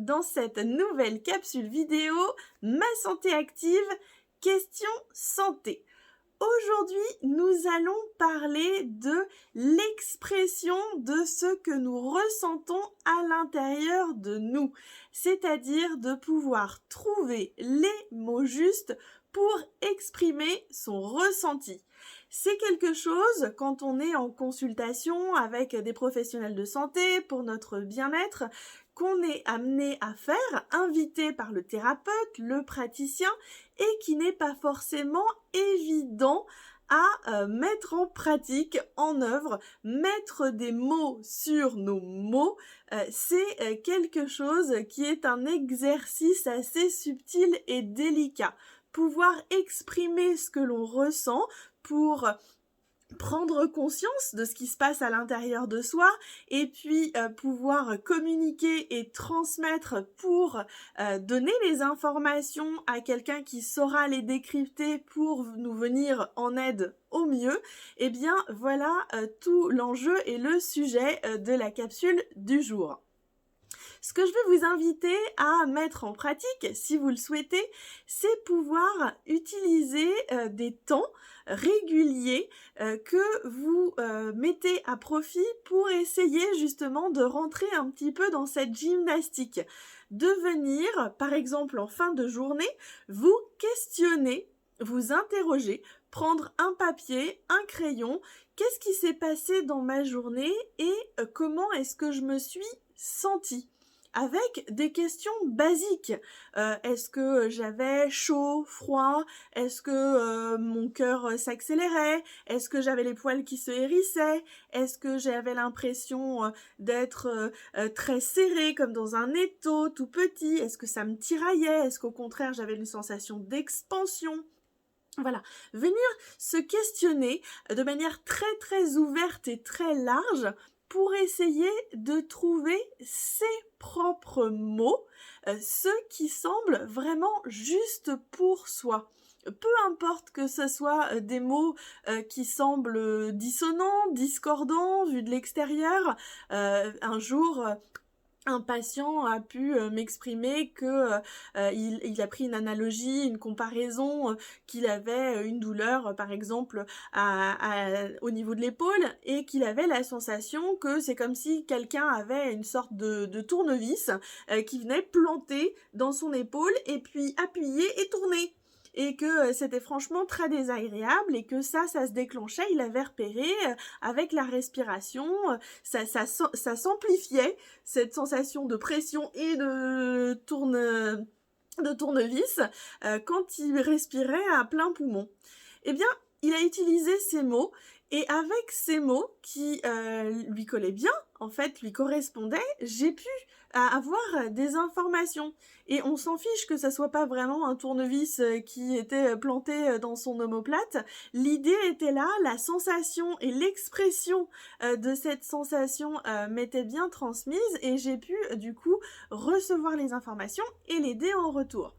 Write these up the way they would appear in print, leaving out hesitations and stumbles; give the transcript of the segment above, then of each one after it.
dans cette nouvelle capsule vidéo Ma santé active, question santé. Aujourd'hui, nous allons parler de l'expression de ce que nous ressentons à l'intérieur de nous, c'est-à-dire de pouvoir trouver les mots justes pour exprimer son ressenti. C'est quelque chose, quand on est en consultation avec des professionnels de santé pour notre bien-être, qu'on est amené à faire, invité par le thérapeute, le praticien, et qui n'est pas forcément évident à mettre en pratique, en œuvre, mettre des mots sur nos mots, c'est quelque chose qui est un exercice assez subtil et délicat. Pouvoir exprimer ce que l'on ressent pour prendre conscience de ce qui se passe à l'intérieur de soi et puis pouvoir communiquer et transmettre pour donner les informations à quelqu'un qui saura les décrypter pour nous venir en aide au mieux, et bien voilà tout l'enjeu et le sujet de la capsule du jour. Ce que je vais vous inviter à mettre en pratique, si vous le souhaitez, c'est pouvoir utiliser des temps réguliers que vous mettez à profit pour essayer justement de rentrer un petit peu dans cette gymnastique. De venir, par exemple en fin de journée, vous questionner, vous interroger, prendre un papier, un crayon, qu'est-ce qui s'est passé dans ma journée et comment est-ce que je me suis sentie ? Avec des questions basiques. Est-ce que j'avais chaud, froid? Est-ce que mon cœur s'accélérait? Est-ce que j'avais les poils qui se hérissaient? Est-ce que j'avais l'impression d'être très serrée, comme dans un étau, tout petit? Est-ce que ça me tiraillait? Est-ce qu'au contraire j'avais une sensation d'expansion? Voilà, venir se questionner de manière très très ouverte et très large pour essayer de trouver ses propres mots, ceux qui semblent vraiment justes pour soi. Peu importe que ce soit des mots qui semblent dissonants, discordants, vus de l'extérieur. Un jour, un patient a pu m'exprimer que il a pris une analogie, une comparaison, qu'il avait une douleur par exemple au niveau de l'épaule et qu'il avait la sensation que c'est comme si quelqu'un avait une sorte de tournevis qui venait planter dans son épaule et puis appuyer et tourner. Et que c'était franchement très désagréable et que ça se déclenchait, il avait repéré avec la respiration, ça s'amplifiait, cette sensation de pression et de tournevis quand il respirait à plein poumon. Eh bien, il a utilisé ces mots et avec ces mots qui lui collaient bien, en fait, lui correspondaient, j'ai pu avoir des informations. Et on s'en fiche que ça soit pas vraiment un tournevis qui était planté dans son omoplate. L'idée était là, la sensation et l'expression de cette sensation m'était bien transmise et j'ai pu du coup recevoir les informations et l'aider en retour.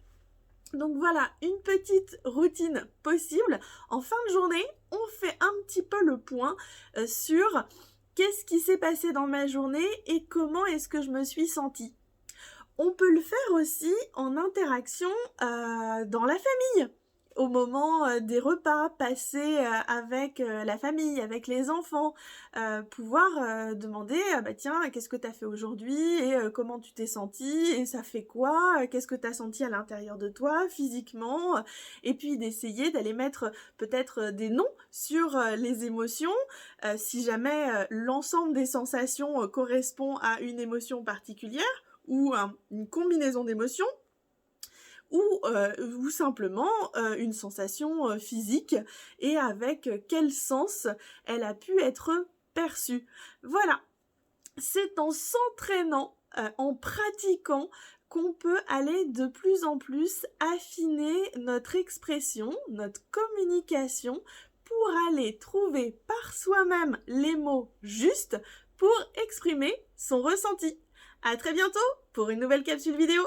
Donc voilà, une petite routine possible. En fin de journée, on fait un petit peu le point sur qu'est-ce qui s'est passé dans ma journée et comment est-ce que je me suis sentie. On peut le faire aussi en interaction dans la famille, au moment des repas passés avec la famille, avec les enfants, pouvoir demander tiens, qu'est-ce que tu as fait aujourd'hui et comment tu t'es sentie et ça fait quoi, qu'est-ce que tu as senti à l'intérieur de toi physiquement, et puis d'essayer d'aller mettre peut-être des noms sur les émotions, si jamais l'ensemble des sensations correspond à une émotion particulière ou une combinaison d'émotions, ou simplement une sensation physique et avec quel sens elle a pu être perçue. Voilà, c'est en s'entraînant, en pratiquant qu'on peut aller de plus en plus affiner notre expression, notre communication pour aller trouver par soi-même les mots justes pour exprimer son ressenti. À très bientôt pour une nouvelle capsule vidéo.